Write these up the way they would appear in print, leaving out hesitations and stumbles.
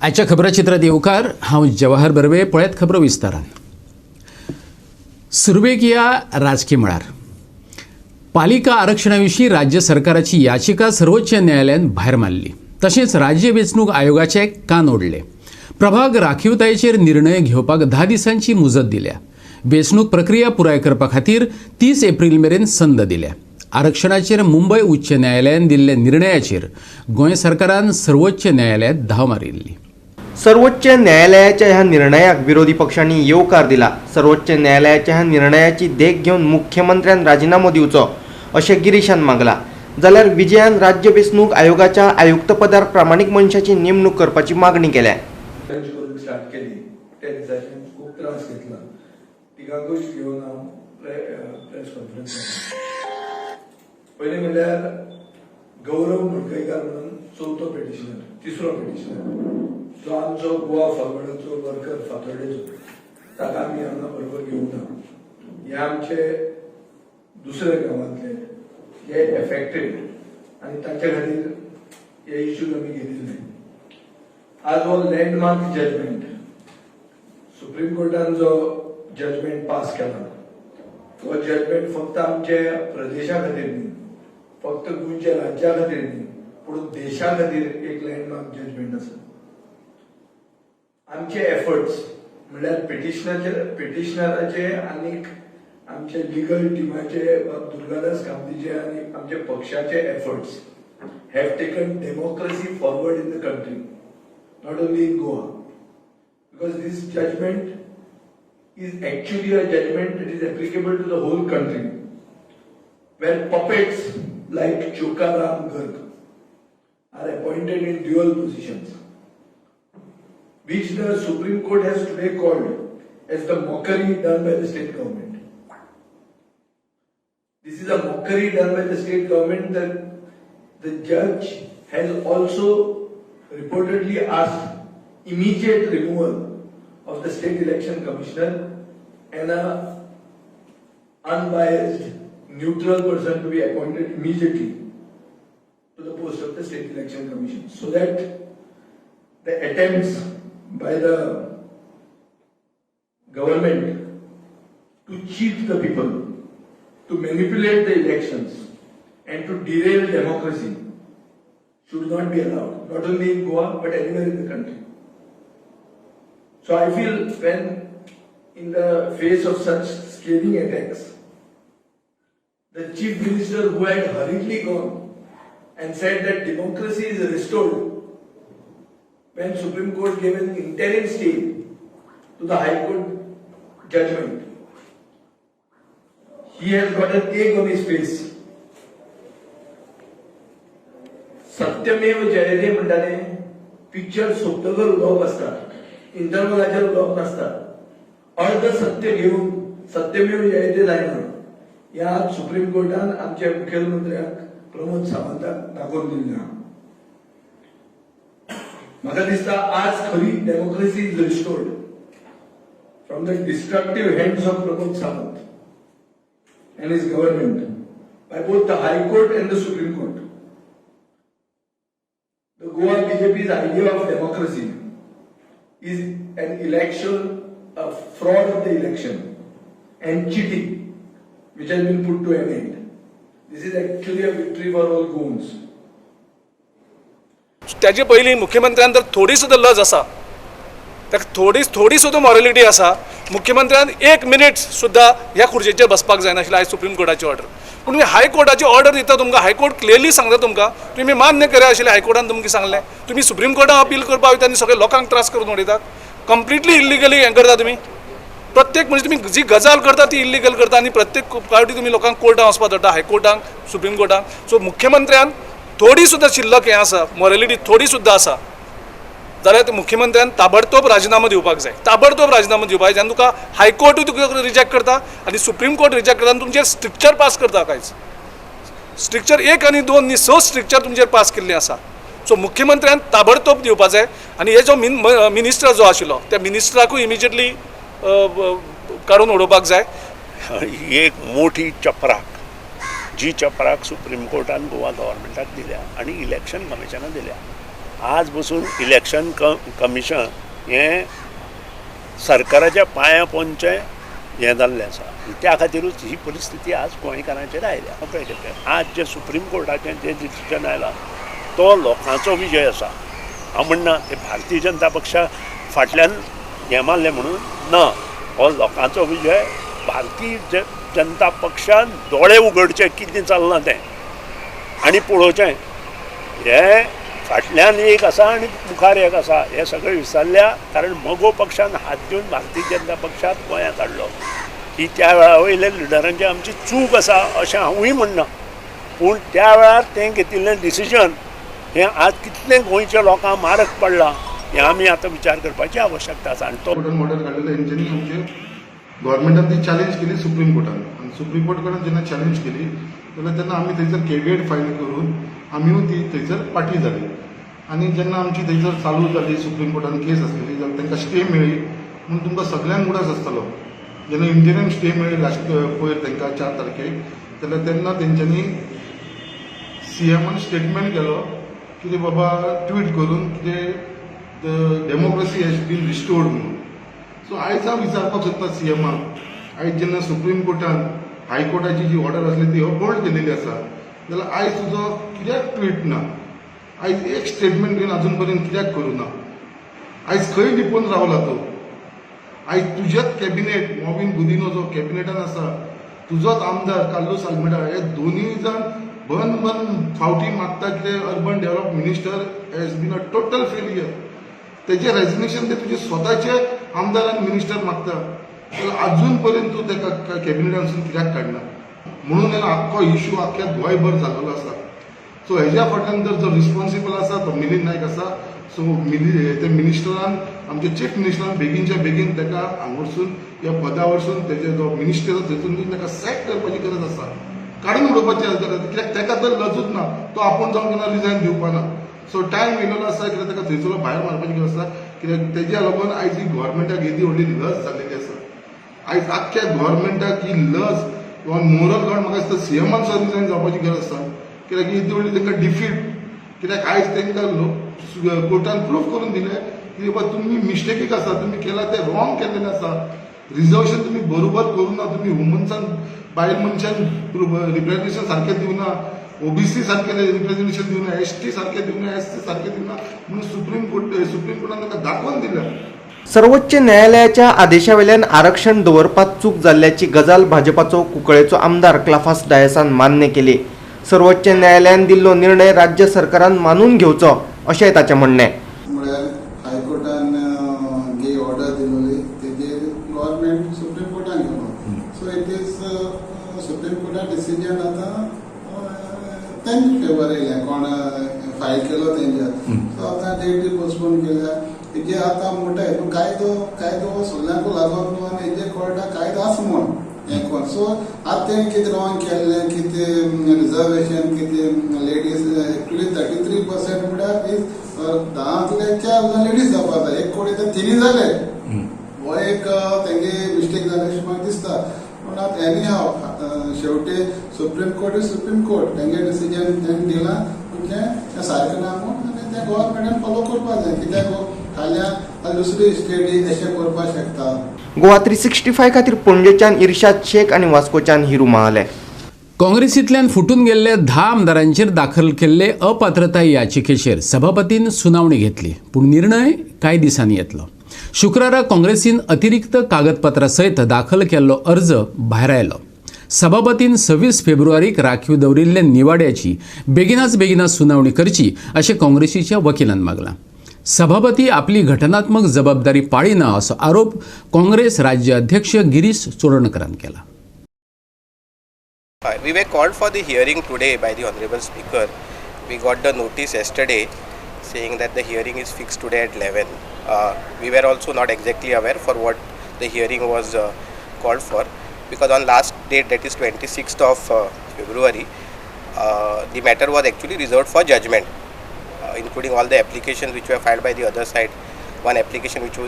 आजच्या खबराचित्रात येवकार हांव जवाहर बर्वे. पळयत खबरो विस्तारान. सुरवेकिया राजकीय मळार पालिका आरक्षणाविशीं राज्य सरकाराची याचिका सर्वोच्च न्यायालयान भायर मारली. तशेंच राज्य वेंचणूक आयोगाचे कान ओडले. प्रभाग राखीवतायेचेर निर्णय घेवपाक 10 दिसांची मुजत दिल्या. वेंचणूक प्रक्रिया पुराय करपा खातीर 30 एप्रिल मेरेन संद दिल्या. आरक्षणाचेर मुंबय उच्च न्यायालयान दिल्ल्या निर्णयाचेर गोंय सरकारान सर्वोच्च न्यायालयात धाव मारिल्ली. सर्वोच्च न्यायालयाच्या ह्या निर्णयाक विरोधी पक्षांनी येवकार दिला. सर्वोच्च न्यायालयाच्या ह्या निर्णयाची देख घेवन मुख्यमंत्र्यान राजीनामो दिवचो अशें गिरीशान मागला. जाल्यार विजयान राज्य वेंचणूक आयोगाच्या आयुक्तपदार प्रामाणीक मनशाची नेमणूक करपाची मागणी केल्या. स्टार्ट केली त्या दिसाचे खूप त्रास घेतला. तिगांकूच घेवन हांव प्रेस कॉन्फरन्स पयलीं म्हणल्यार गौरव मुळकैकार म्हणून चवथो पिटिशनर, तिसरो पिटिशनर जो आमचो गोवा फॉरवर्डाचो वर्कर फातोर्डेचो, ताका आमी हांगा बरोबर घेवूं ना. हे आमचे दुसरे गांवांतले जे एफेक्टेड आनी ताचे खातीर हे इश्यूज आमी घेतिल्ले. आज हो लँडमार्क जजमेंट सुप्रीम कोर्टान जो जजमेंट पास केला तो जजमेंट फक्त आमचे प्रदेशा खातीर न्ही, फक्त गोंयच्या राज्या खातीर न्ही, पूण देशा खातीर एक लँडमार्क जजमेंट आसा. आमचे एफर्ट्स म्हणल्यार पिटिशनराचे आनीक आमचे लिगल टिमाचे दुर्गादास कामतीचे आनी आमचे पक्षाचे efforts have taken democracy forward in the country, not only in Goa, because this judgment is actually a judgment that is applicable to the whole country, where puppets like Chokaram Garg are appointed in dual positions, which the Supreme Court has today called as the mockery done by the state government. This is a mockery done by the state government that the judge has also reportedly asked immediate removal of the state election commissioner and a unbiased neutral person to be appointed immediately to the post of the state election commission, so that the attempts by the government to cheat the people, to manipulate the elections and to derail democracy should not be allowed, not only in Goa but anywhere in the country. So I feel when in the face of such scathing attacks, the chief minister who had hurriedly gone and said that democracy is restored when Supreme Court gave an interim stay to the High Court judgment, he has got an egg on his face. सत्यमेव जयते म्हणटाले picture सोंपतकर उलोवप आसता, इंटरवलाचेर उलोवप नासता. अर्ध सत्य घेवन सत्यमेव जयते जायना ह्या सुप्रीम कोर्टान आमच्या मुखेलमंत्र्याक प्रमोद सावंताक दाखोवन दिल्लें. म्हाका दिसता आज खरी democracy is restored from the destructive hands of Pramod Sawant and his government by both the High Court and the Supreme Court. The Goa BJP's idea of democracy is an election, a fraud of the election and cheating which has been put to an end. This is actually a victory for all Goans. त्याचे पयलीं मुख्यमंत्र्यान तर थोडी सुद्दां लज आसा, ताका थोडी सुद्दां मॉरलिटी आसा. मुख्यमंत्र्यान 1 मिनिट सुद्दां ह्या खुर्चेचेर बसपाक जायनाशिल्लें. आयज सुप्रीम कोर्टाची ऑर्डर, पूण तुमी हायकोर्टाची ऑर्डर दिता, तुमकां हायकोर्ट क्लियरली सांगता तुमकां तुमी मान्य करा आशिल्लें. हायकोर्टान तुमकां सांगलें तुमी सुप्रीम कोर्टाक अपील करपाक वयता आनी सगळे लोकांक त्रास करून उडयतात. कंप्लिटली इल्लिगली हें करता तुमी. प्रत्येक म्हणजे तुमी जी गजाल करता ती इल्लिगल करता आनी प्रत्येक फावटी तुमी लोकांक कोर्टाक वचपाक धाडटा, हायकोर्टाक, सुप्रीम कोर्टाक. सो मुख्यमंत्र्यान थोडी सुद्दां शिल्लक हें आसा, मॉरलिटी थोडी सुद्दां आसा जाल्यार मुख्यमंत्र्यान ताबडतोब राजीनामो दिवपाक जाय. ताबडतोब राजीनामो दिवपाक जाय. तुका हायकोर्टूय तुका रिजेक्ट करता आनी सुप्रीम कोर्ट रिजेक्ट करता आनी तुमचेर स्ट्रिक्चर पास करता. कांयच स्ट्रिक्चर 1 आनी 2 न्ही 6 स्ट्रिक्चर तुमचेर पास केल्लीं आसा. सो मुख्यमंत्र्यान ताबडतोब दिवपाक जाय. आनी हे जो मिनिस्टर जो आशिल्लो त्या मिनिस्टराकूय इमिजिएटली काडून उडोवपाक जाय. ही एक मोठी चपराक, जी चपराक सुप्रीम कोर्टान गोवा गव्हर्मेंटाक दिल्या आनी इलेक्शन कमिशनाक दिल्या. आज बसून इलेक्शन कमिशन हें सरकाराच्या पांया पोंदचें हें जाल्लें आसा. त्या खातीरूच ही परिस्थिती आज गोंयकारांचेर आयल्या. पळय कितें आज जे सुप्रीम कोर्टाचें जें डिसिजन आयलां तो लोकांचो विजय आसा. हांव म्हणना ते भारतीय जनता पक्षा फाटल्यान हें मारलें म्हणून ना, हो लोकांचो विजय. भारतीय जनता पक्षान दोळे उगडचे कितें चल्लां तें आनी पळोवचें. हे फाटल्यान एक आसा आनी मुखार एक आसा हें सगळें विसरल्या. कारण मगो पक्षान हात दिवन भारतीय जनता पक्षाक गोंयांत हाडलो. ही त्या वेळा वयले लिडरांची आमची चूक आसा अशें हांवूय म्हणना. पूण त्या वेळार तें घेतिल्लें डिसिजन हें आज कितलें गोंयच्या लोकांक मारक पडलां हें आमी आतां विचार करपाची आवश्यकता आसा. आनी तो कोर्टान ऑर्डर काडलेलो हेंच्यांनी आमचे गव्हर्मेंटान ती चॅलेंज केली सुप्रीम कोर्टान. आनी सुप्रीम कोर्ट कडेन जेन्ना चॅलेंज केली जाल्यार तेन्ना आमी थंयसर केविएट फायल करून आमीय ती थंयसर पाटी जाली. आनी जेन्ना आमची थंयसर चालू जाली सुप्रीम कोर्टान केस आसलेली जाल्यार तांकां स्टे मेळ्ळी म्हणून तुमकां सगळ्यांक उडास आसतलो. जेन्ना इंटिरियम स्टे मेळ्ळी लास्ट पयर तांकां 4 तारखेक जाल्यार तेन्ना तेंच्यांनी CMन स्टेटमेंट केलो कितें बाबा ट्वीट करून कितें डेमोक्रेसी हॅज बीन रिस्टोर्ड म्हणून. सो आयज हांव विचारपाक सोदता CMक आयज जेन्ना सुप्रीम कोर्टान हायकोर्टाची जी ऑर्डर आसली ती अपहोल्ड केलेली आसा जाल्यार आयज तुजो कित्याक ट्वीट ना. आयज एक स्टेटमेंट घेवन अजून पर्यंत कित्याक करूं ना. आयज खंय लिपोवन रावला तूं. आयज तुजेच कॅबिनेट मॉविन गुदिनो जो कॅबिनेटान आसा तुजोच आमदार कार्लोस आल्मेडा हे दोनूय जाण बन फावटी मागता कितें urban develop minister has been a total failure. तेजें रेजिग्नेशन ते तुजे स्वताचे आमदार आनी मिनिस्टर मागता जाल्यार अजून पर्यंत तूं ताका कॅबिनेटानसून कित्याक काडना. म्हणून हें आख्खो इश्यू आख्ख्या गोंयभर जाल्लो आसा. सो हेज्या फाटल्यान जर जो रिस्पॉन्सिबल आसा तो मिलिंद नायक आसा. सो ते मिनिस्टरान आमचे चीफ मिनिस्टरान बेगीनच्या बेगीन ताका हांगा वरसून ह्या पदा वरसून तेजे जो मिनिस्टर थंयसून ताका सॅक करपाची गरज आसा. काडून उडोवपाची गरज. कित्याक ताका तर लजूच ना. तो आपूण जावन केन्ना रिजायन दिवपा ना. सो टायम येयलेलो आसा कित्याक ताका थंयसर भायर मारपाची गरज आसा. कित्याक तेज्या लागून आयज ही गोव्हर्मेंटाक येदी व्हडली लज जाल्लेली आसा. आयज आख्ख्या गोव्हर्मेंटाक ही लज किंवा मोरल ग्रावंड म्हाका दिसता CMन सुद्दां रिजायन जावपाची गरज आसा. कित्याक येदी व्हडली तांकां डिफीट. कित्याक आयज तांकां कोर्टान प्रूफ करून दिलें की बाबा तुमी मिस्टेकीक आसा. तुमी केला तें रॉंग केल्लें आसा. रिजर्वेशन तुमी बरोबर करूं ना. तुमी वुमन्सान बायल मनशान रिप्रेझेंटेशन सारकें दिवना. OBC सारकें रिप्रेझेंटेशन दिवना. ST सारकें दिवना. SC सारकें दिवना म्हणून सुप्रीम कोर्टान ताका दाखोवन दिलें. सर्वोच्च न्यायालयाच्या आदेशावेल्यान आरक्षण दवरपाक चूक जाल्ल्याची गजाल भाजपाचो कुंकळेचो आमदार क्लाफास डायसान मान्य केली. सर्वोच्च न्यायालयान दिल्लो निर्णय राज्य सरकारान मानून घेवचो अशेंय ताचें म्हणणें. म्हळ्यार हायकोर्टान जी ऑर्डर दिलोली तेजेर गव्हर्मेंट सुप्रीम कोर्टान गेलो. So it is supreme Carta decision आतां तेंचे फेवर येयलें कोण फायल केलो तेंच्या. सो आतां डेट पोस्टपोन केल्या. हेजे आतां म्हणटा हेतून कायदो सगळ्यांक लागोन न्हू आनी हेजे कोर्टा कायदो आसा म्हूण हें कोण. सो आतां तें कितें रॉंग केल्लें कितें रिजर्वेशन कितें लेडीज एक्चुली 33% म्हळ्यार इज 10तले 4 लेडीज जावपा जाय. एक कोडी तर 3 जाले. हो एक तेंगे मिस्टेक जाले अशें म्हाका दिसता. पूण आतां एनी हांव शेवटी supreme court is supreme court. तेंगे डिसिजन तेंगे दिलां तें सारकें ना म्हूण आनी तें गव्हर्मेंटान फॉलो करपा जाय. कित्याक फाल्यां दुसरी स्टेटी अशें करपाक शकता. गोवा 365 खातीर पणजेच्यान इर्शाद शेख आनी वास्कोच्यान हिरू महाले. काँग्रेसींतल्यान फुटून गेल्ल्या 10 आमदारांचेर दाखल केल्ले अपात्रताय याचिकेचेर सभापतीन सुनावणी घेतली. पूण निर्णय कांय दिसांनी येतलो. शुक्रारा काँग्रेसीन अतिरिक्त कागदपत्रां सयत दाखल केल्लो अर्ज भायर आयलो. सभापतीन 26 फेब्रुवारीक राखीव दवरिल्ल्या निवाड्याची बेगिनाच सुनावणी करची अशें काँग्रेसीच्या वकिलान मागलां. सभापती आपली घटनात्मक जबाबदारी पाळिना असो आरोप काँग्रेस राज्य अध्यक्ष गिरीश चोडणकरान केला. We were called for the hearing today by the Honorable Speaker. We got the notice yesterday saying that the hearing is fixed today at 11. We were also not exactly aware for what the hearing was called for, because on last date, that is 26th of February, the matter was actually reserved for judgment, including all the applications which were filed by the other side, one application which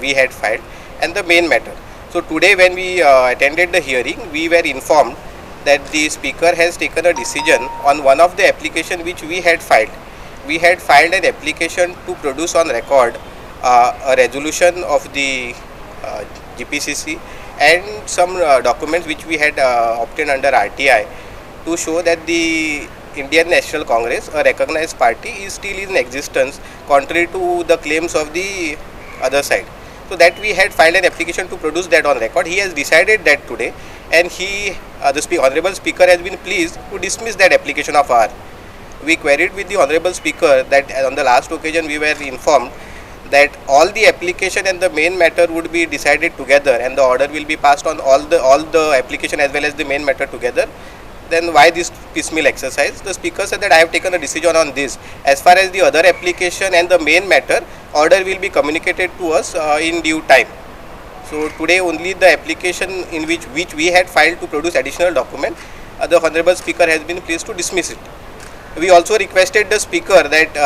we had filed, and the main matter. So today when we attended the hearing, we were informed that the speaker has taken a decision on one of the application which we had filed, we had filed an application to produce on record a resolution of the GPCC and some documents which we had obtained under RTI to show that the Indian National Congress, a recognized party, is still in existence contrary to the claims of the other side. So that we had filed an application to produce that on record. He has decided that today, and the Honorable Speaker has been pleased to dismiss that application of ours. We queried with the Honorable Speaker that on the last occasion we were informed that all the application and the main matter would be decided together and the order will be passed on all the application as well as the main matter together. Then why this piecemeal exercise? The Speaker said that I have taken a decision on this. As far as the other application and the main matter, order will be communicated to us in due time. So today only the application in which we had filed to produce additional document, the Honorable Speaker has been pleased to dismiss it. We also requested the Speaker that,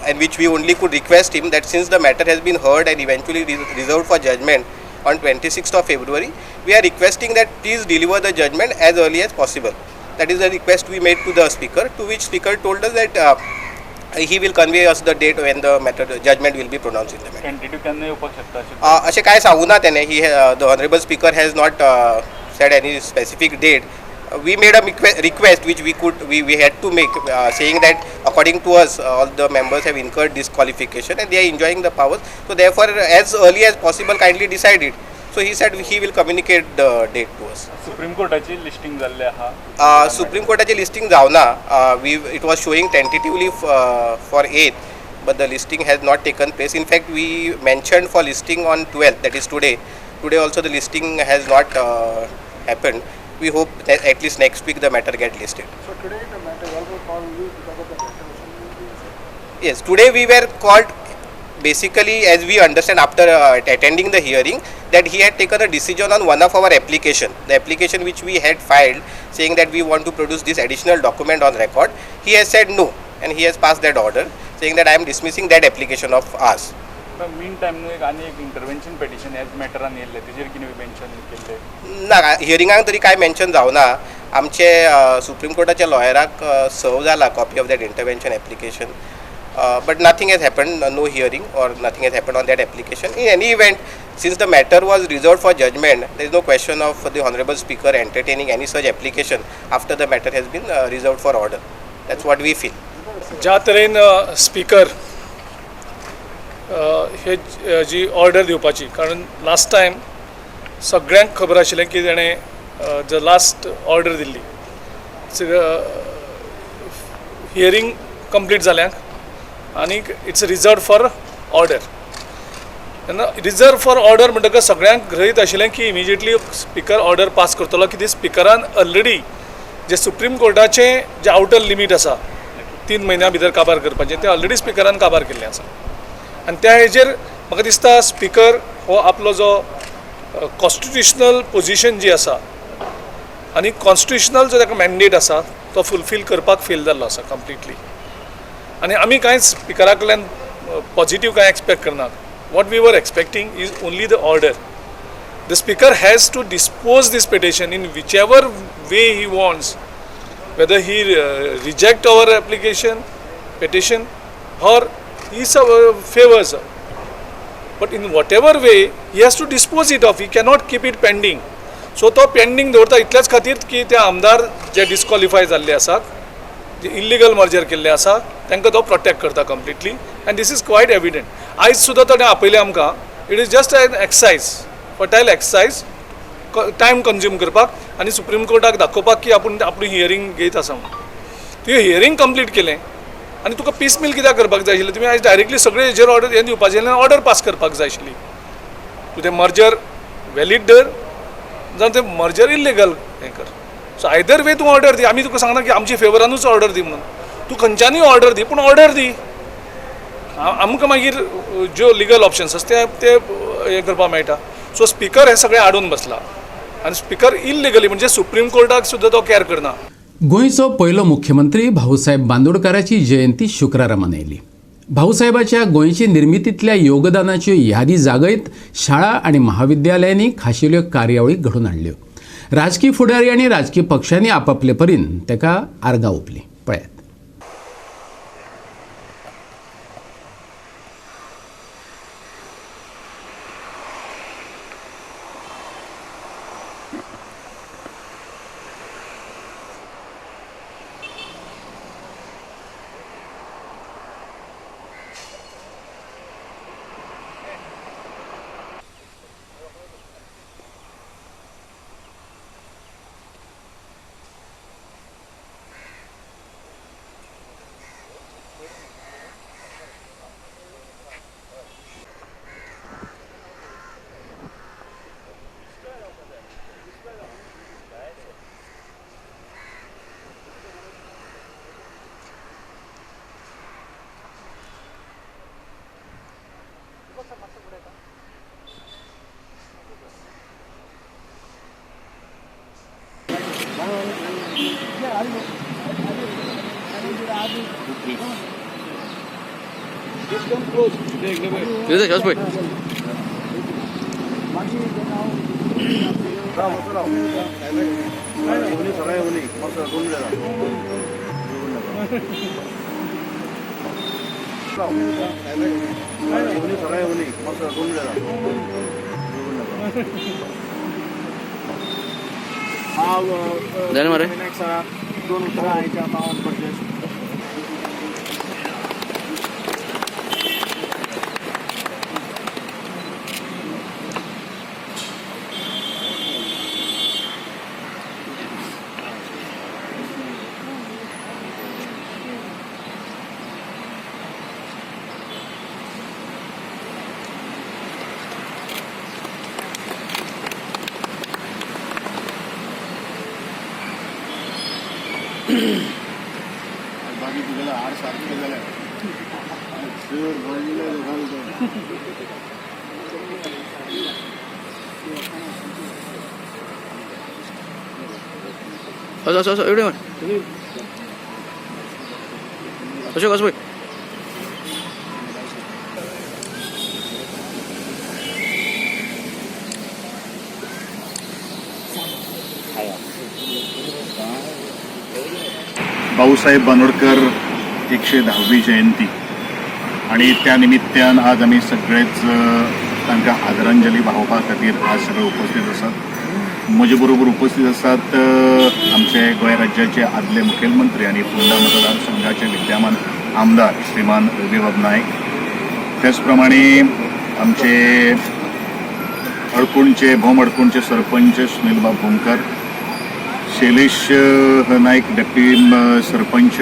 and which we only could request him, that since the matter has been heard and eventually reserved for judgment on 26th of February, we are requesting that please deliver the judgment as early as possible. That is the request we made to the Speaker, to which Speaker told us that he will convey us the date when the matter judgment will be pronounced in the matter. Tentative केन्ना येवपाक शकता अशें कांय सांगूं ना तेणे. The Honorable Speaker has not said any specific date. We made a request which we had to make, saying that according to us all the members have incurred disqualification and they are enjoying the powers. So therefore as early as possible kindly decide it. So he said he will communicate the date to us. Supreme कोर्टाची listing जाल्ले आहा. Supreme Courtaची listing जावना. It was showing tentatively for 8th, but the listing has not taken place. In fact, we mentioned for listing on 12th, that is today. Today also the listing has not happened. We hope that at least next week the matter get listed. So today the matter also called you because of the matter. Yes, today we were called basically, as we understand after attending the hearing, that he had taken a decision on one of our application, the application which we had filed, saying that we want to produce this additional document on record. He has said no, and he has passed that order, saying that I am dismissing that application of ours. Mean time न्हू एक आनी एक intervention petition age मॅटरान येयल्ले तेजेर कितें mention केल्लें ना, हियरिंगाक तरी काय मेन्शन जावना. आमचे सुप्रीम कोर्टाच्या लॉयराक सर्व जाला copy of that intervention application. But nothing has happened, no hearing or nothing has happened on that application. In any event, since the matter was reserved for judgment, there is no question of the Honorable Speaker entertaining any such application after the matter has been reserved for order. That's what we feel. ज्या तरेन speaker हे जी order दिवपाची, कारण last time सगळ्यांक खबर आशिल्लें की ताणें ज लास्ट ऑर्डर दिल्ली हियरींग कंप्लीट जाल्यांक आनीक इट्स रिजर्व फॉर ऑर्डर. तेन्ना रिजर्व फॉर ऑर्डर म्हणटकच सगळ्यांक गृहीत आशिल्लें की इमिजिएटली स्पीकर ऑर्डर पास करतलो, की स्पीकरान ऑलरेडी जे सुप्रीम कोर्टाचें जे आउटर लिमीट आसा 3 म्हयन्यां भितर काबार करपाचें, तें ऑलरेडी स्पीकरान काबार केल्लें आसा. आनी त्या हेजेर म्हाका दिसता स्पीकर हो आपलो जो कॉन्स्टिट्युशनल पोजिशन जी आसा आनी कॉन्स्टिट्युशनल जो ताका मॅन्डेट आसा तो फुलफील करपाक फेल जाल्लो आसा कंप्लिटली. आनी आमी कांयच स्पीकरा कडल्यान पॉझिटीव कांय एक्सपेक्ट करनात. What we were expecting is only the order. The speaker has to dispose this petition in whichever way he wants, whether he reject our application petition or he favors, but in whatever way he has to dispose it of. He cannot keep it pending. So तो pending दवरता इतल्याच खातीर की ते आमदार जे disqualify जाल्ले आसात, जे इल्लिगल मर्जर केल्ले आसा, तांकां तो प्रोटेक्ट करता completely. And this is quite evident. आयज सुद्दां ताणें आपयलें आमकां. It is just an exercise, fertile exercise, time consume करपाक आनी सुप्रीम कोर्टाक दाखोवपाक की आपूण आपली हियरींग घेयत आसा म्हणून. तुवें हियरींग कंप्लीट केलें आनी तुका पीसमील कित्याक करपाक जाय आशिल्लें? तुवें आयज डायरेक्टली सगळे हेजेर ऑर्डर हें दिवपाचें आशिल्लें, ऑर्डर पास करपाक जाय आशिल्ली. तूं तें मर्जर वॅलीड धर जावं तें मर्जर इल्लिगल हें कर. सो आयदर वे तूं ऑर्डर दी. आमी तुका सांगना की आमच्या फेवरानूच ऑर्डर दी म्हणून. तूं खंयच्यानूय ऑर्डर दी, पूण ऑर्डर दी. आमकां मागीर ज्यो लिगल ऑप्शन्स आसा ते हें करपाक मेळटा. सो स्पीकर हें सगळें आडून बसला आनी स्पीकर इल्लिगली, म्हणजे सुप्रीम कोर्टाक सुद्दां तो केअर करना. गोंयचो पयलो मुख्यमंत्री भाऊसाहेब बांदोडकाराची जयंती शुक्रारा मनयली. भाऊसाहेबाच्या गोंयचे निर्मितींतल्या योगदानाच्यो यादी जागयत शाळा आनी महाविद्यालयांनी खाशेल्यो कार्यावळी घडोवन हाडल्यो. राजकीय फुडारी आनी राजकीय पक्षांनी आपापले परीन ताका आर्गां ओंपलीं. पळयात. बाकी तुझ्याला आड सारखे झाल्या एवढे अशोक असं भाऊसाहेब बांदोडकर 110वी जयंती आणि त्या निमित्तान आज आम्ही सगळेच तांकां आदरांजली वाहोवपा खातीर आज सगळे उपस्थित आसात. म्हजे बरोबर उपस्थित आसात आमचे गोंय राज्याचे आदले मुखेलमंत्री आणि फोंडा मतदारसंघाचे विद्यमान आमदार श्रीमान रविबाब नायक, त्याच प्रमाणे आमचे अडकुणचे भोम अडकुणचे सरपंच सुनीलबाब भोमकर, शैलेश नाईक डेप्युटी सरपंच,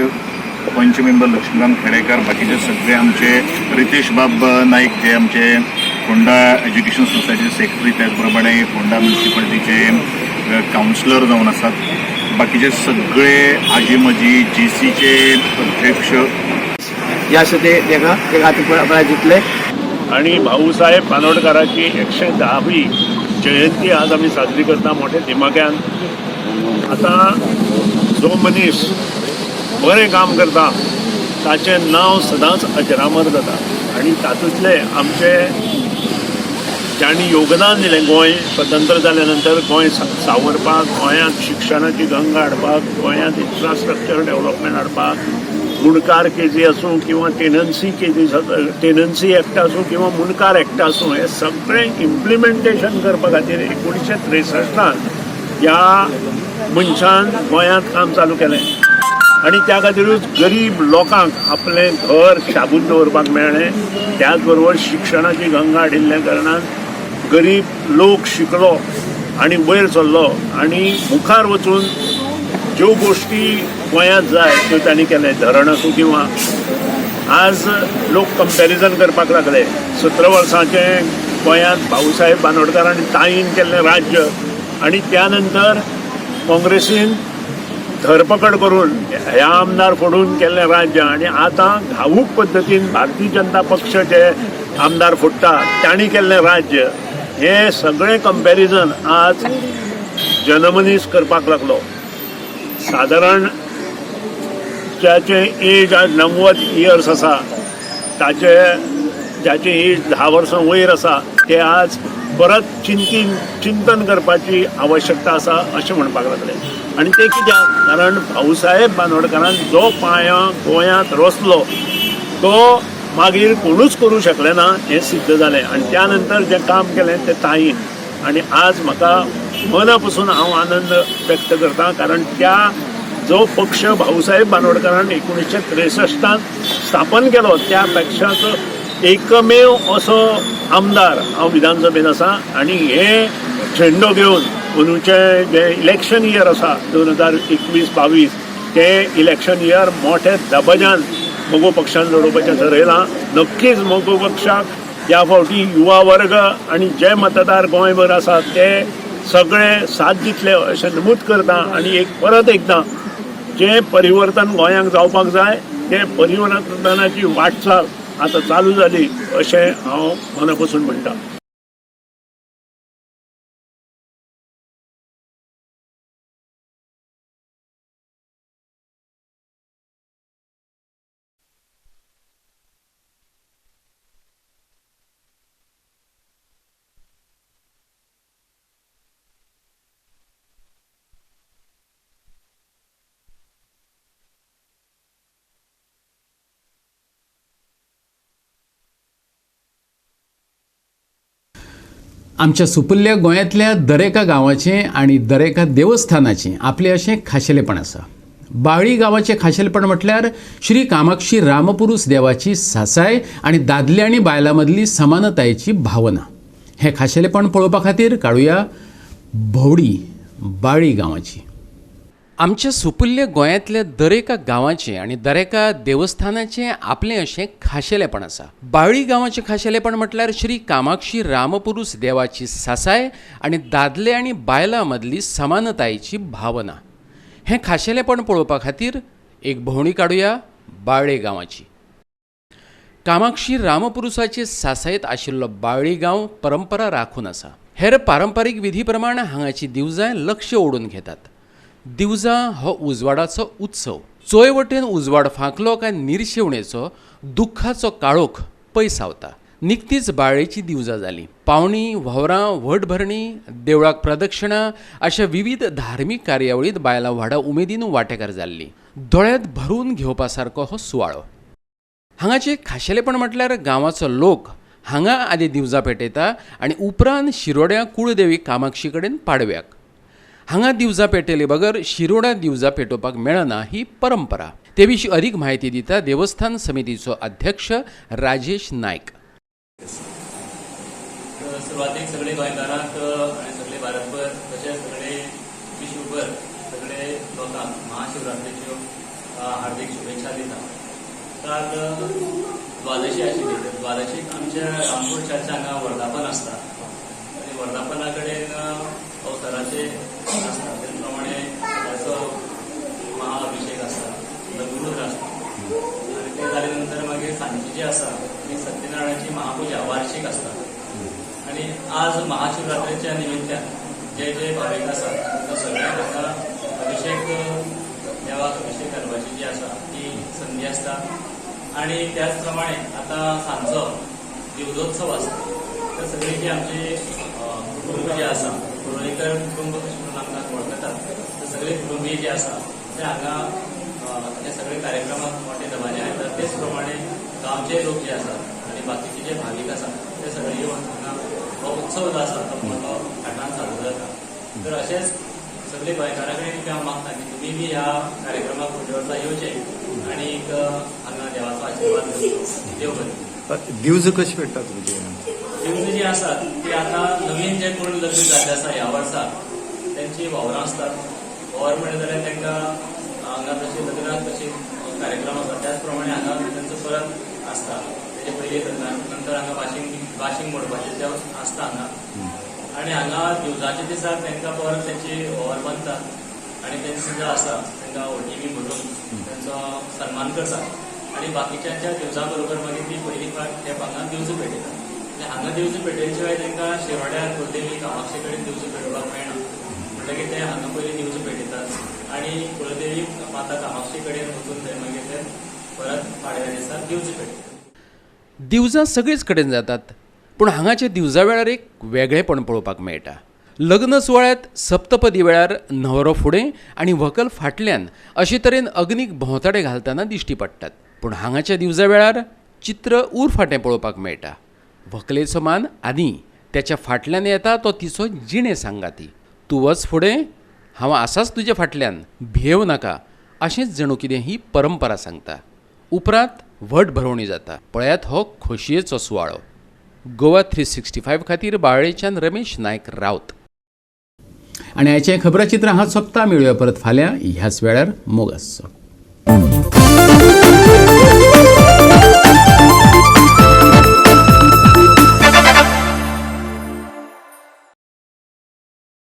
पंच मेंबर लक्ष्मीकांत खेडेकर, बाकीचे सगळे आमचे रितेश बाब नाईक जे आमचे फोंडा एज्युकेशन सोसायटीचे सेक्रेटरी, त्याचप्रमाणे फोंडा म्युन्सिपालिटीचे कावन्सिलर जावन आसात, बाकीचे सगळे आजी मजी GCचे अध्यक्ष या ते आपण जिंकले. आणि भाऊसाहेब बांदोडकरांची 110वी जयंती आज आम्ही साजरी करता मोठ्या दिमाग्यान. आता जो मनीस बरें काम करता ताचें नांव सदांच अजरामर जाता आणि तातूंतले आमचे ज्यांनी योगदान दिलें गोंय स्वतंत्र जाल्या नंतर गोंय सावरपाक, गोंयांत शिक्षणाची गंगा हाडपाक, गोंयांत इन्फ्रास्ट्रक्चर डेव्हलपमेंट हाडपाक, मुणकार केजी आसूं किंवा टेनन्सी एक्ट आसूं किंवा मुणकार एक्ट आसूं, हें सगळें इम्प्लिमेंटेशन करपा खातीर 1963 ह्या मनशान गोंयांत काम चालू केलें आणि त्या खातीरूच गरीब लोकांक आपलें घर शाबूत दवरपाक मेळ्ळें. त्याच बरोबर शिक्षणाची गंगा हाडिल्ल्या कारणान गरीब लोक शिकलो आणि वयर सरलो आणि मुखार वचून ज्यो गोष्टी गोंयांत जाय त्यो तांणी केले. धरण आसूं किंवा आज लोक कंपॅरिजन करपाक लागले. 17 वर्सांचें गोंयांत भाऊसाहेब बांदोडकरांनी ताईन केल्लें राज्य आणि त्या नंतर काँग्रेसीन धरपकड करून ह्या आमदार फोडून केल्लें राज्य आणि आतां घाऊक पद्दतीन भारतीय जनता पक्ष जे आमदार फोडटा तांणी केल्लें राज्य, हे सगळें कंपॅरिजन आज जनमनीस करपाक लागलो. सादारण ज्याचे एज आज 90 इयर्स आसा, ज्याचे एज 10 वर्सां वयर आसा, ते आज परत चिंतन करपाची आवश्यकता आसा अशें म्हणपाक लागले. आणि ते कित्याक? कारण भाऊसाहेब बांदोडकरान जो पांयां गोंयांत रचलो तो मागीर कोणूच करूं शकले ना हें सिद्ध जालें. आणि त्या नंतर जें काम केलें तें ताईन. आणि आज म्हाका मना पासून हांव आनंद व्यक्त करतां, कारण त्या जो पक्ष भाऊसाहेब बांदोडकरान 1963 स्थापन केलो त्या पक्षाचो एकमेव असो आमदार हांव विधानसभेत आसा. आणि हे झेंडो घेवन अंदूचे जे इलेक्शन इयर आसा 2021-22 ते इलेक्शन इयर मोठ्या दबाज्यान मोगो पक्षान लडोवपाचें ठरयलां. नक्कीच मोगो पक्षाक ह्या फावटी युवा वर्ग आणि जे मतदार गोंयभर आसात ते सगळे साथ दितले अशें नमूद करता. आणि परत एकदां जें परिवर्तन गोंयांक जावपाक जाय ते परिवर्तनाची वाटचाल आतां चालू जाली अशें हांव मना पासून म्हणटां. आमच्या सुपुल्ल्या गोंयांतल्या दरेका गांवाचें आनी दरेका देवस्थानाचें आपलें अशें खाशेलेपण आसा. बाळ्ळी गांवाचें खाशेलपण म्हटल्यार श्री कामाक्षी रामपुरूस देवाची सासाय आनी दादले आनी बायलां मदली समानतायेची भावना. हें खाशेलेपण पळोवपा खातीर काडुया भोवडी बाळ्ळी गांवाची. आमच्या सुपुल्ल्या गोंयांतल्या दरेका गांवाचें आनी दरेका देवस्थानाचें आपलें अशें खाशेलेपण आसा. बाळ्ळी गांवाचें खाशेलेपण म्हटल्यार श्री कामाक्षी रामपुरूस देवाची सासाय आनी दादले आनी बायलां मदली समानतायेची भावना. हें खाशेलेपण पळोवपा खातीर एक भोंवडी काडुया बाळ्ळे गांवाची. कामाक्षी रामपुरुसाचे सासायत आशिल्लो बाळ्ळी गांव परंपरा राखून आसा. हेर पारंपारीक विधी प्रमाण हांगाची दिवजां लक्ष ओडून घेतात. दिवजां हो उजवाडाचो उत्सव. चोय वटेन उजवाड फांकलो काय निर्शेवणेचो दुख्खाचो काळोख पयसावता. निकतीच बाळ्ळेची दिवजां जाली. पावणी, व्हवरां, वटभरणी, देवळाक प्रदक्षिणा अशा विविध धार्मीक कार्यावळींत बायलां व्हडा उमेदीन वांटेकार जाल्लीं. दोळ्यांत भरून घेवपा सारको हो सुवाळो. हांगाचें खाशेलेपण म्हटल्यार गांवाचो लोक हांगा आदी दिवजां पेटयता आनी उपरांत शिरोड्या कुळदेवी कामाक्षी कडेन पाडव्याक. हांगा दिवजां पेटयले बगर शिरोड्या दिवजां पेटोवपाक मेळना ही परंपरा. ते विशीं अदीक म्हायती दिता देवस्थान समितीचो अध्यक्ष राजेश नायक. सुरवातीक सगळे गोंयकारांक आनी सगळे भारतभर तशेंच सगळे विश्वभर सगळे लोकांक महाशिवरात्रेच्यो हार्दिक शुभेच्छा दिता. तर द्वादशी आशिल्ली तर द्वादशीक आमच्या रामपूर चर्च हांगा वर्धापन आसता आनी वर्धापना कडेन अवसराचे आसता. ते प्रमाणे ताचो महाअभिषेक आसता, लग्नरुद्र आसता आनी ते जाले नंतर मागीर सांजची जी आसा ती सत्यनारायणाची महापुजा वार्षिक आसता. आनी आज महाशिवरात्रेच्या निमित्तान जे जे भाविक आसा तांकां सगळ्यांक हांगा अभिषेक देवाक अभिषेक करपाची जी आसा ती संदी आसता. आनी त्याच प्रमाणे आतां सांजचो दिवजोत्सव आसता. तर सगळी जी आमची कुटुंब जे आसा पुरोहिकर कुटुंब अशें म्हणून आमकां वळखतात तर सगळे कुटुंबीय जे आसा ते हांगा हे सगळे कार्यक्रमाक मोठे दबाज्यान येतात. तेच प्रमाणे गांवचे लोक जे आसात आनी बाकीचे जे भावीक आसात ते सगळे येवन हांगा हो उत्सव जो आसा तो मोठो थाटान साजरो जाता. तर अशेंच सगळे गोंयकारां कडेन हांव मागता की तुमी बी ह्या कार्यक्रमाक फुडल्या वर्सा येवचे आनीक हांगा देवाचो आशिर्वाद घेवचो. देव बरें. दिवज कशी पेटतात तुमचे? दिवज जी आसात ती आतां नवीन जे कोण लग्न जाल्ले आसा ह्या वर्सा तेंची व्हवरां आसतात. व्हवर म्हणले जाल्यार तांकां हांगा तशी लग्नाक तशी कार्यक्रम आसा त्याच प्रमाणे हांगा तांचो परत आसता. तेजे पयलीं नंतर हांगा वाशींग मोडपाचें जें आसता हांगा. आनी हांगा दिवजाच्या दिसा तांकां परत तेंची व्हवर बांदतात आनी तेंचो जो आसा तांकां ओटी भरून तेंचो सन्मान करतात. आनी बाकीच्यांच्या दिवजा बरोबर मागीर ती पयली खेप हांगा दिवज पेटयतात. हांगा दिवज पेटयले शिवाय तांकां शिरोड्या कुळदेवी कामाक्षी कडेन दिवज पेटोवपाक मेळना. म्हणटकीर ते हांगा पयली दिवज पेटयतात आनी कुळदेवी माता कामाक्षी कडेन वचून थंय मागीर ते परत पाडव्या दिसा दिवज पेटयतात. दिवजां सगळीच कडेन जातात पूण हांगाच्या दिवजा वेळार एक वेगळेपण पळोवपाक मेळटा. लग्न सुवाळ्यात सप्तपदी वेळार न्हवरो फुडें आनी व्हंकल फाटल्यान अशे तरेन अग्नीक भोंवतडे घालतना दिश्टी पडटात. पूण हांगाच्या दिवजा वेळार चित्र उरफाटें पळोवपाक मेळटा. व्हंकलेचो मान आदी त्याच्या फाटल्यान येता तो तिचो जिणे सांगाती. तूं वच फुडें, हांव आसाच तुजे फाटल्यान, भेव नाका अशेंच जणू कितें ही परंपरा सांगता. उपरांत व्हड भरवणी जाता. पळयात हो खोशयेचो सुवाळो. गोवा 365 खातीर बाळ्ळेच्यान रमेश नायक रावत. आनी आयचें खबराचित्र हांगा सोंपता. मेळुया परत फाल्यां ह्याच वेळार मोगास.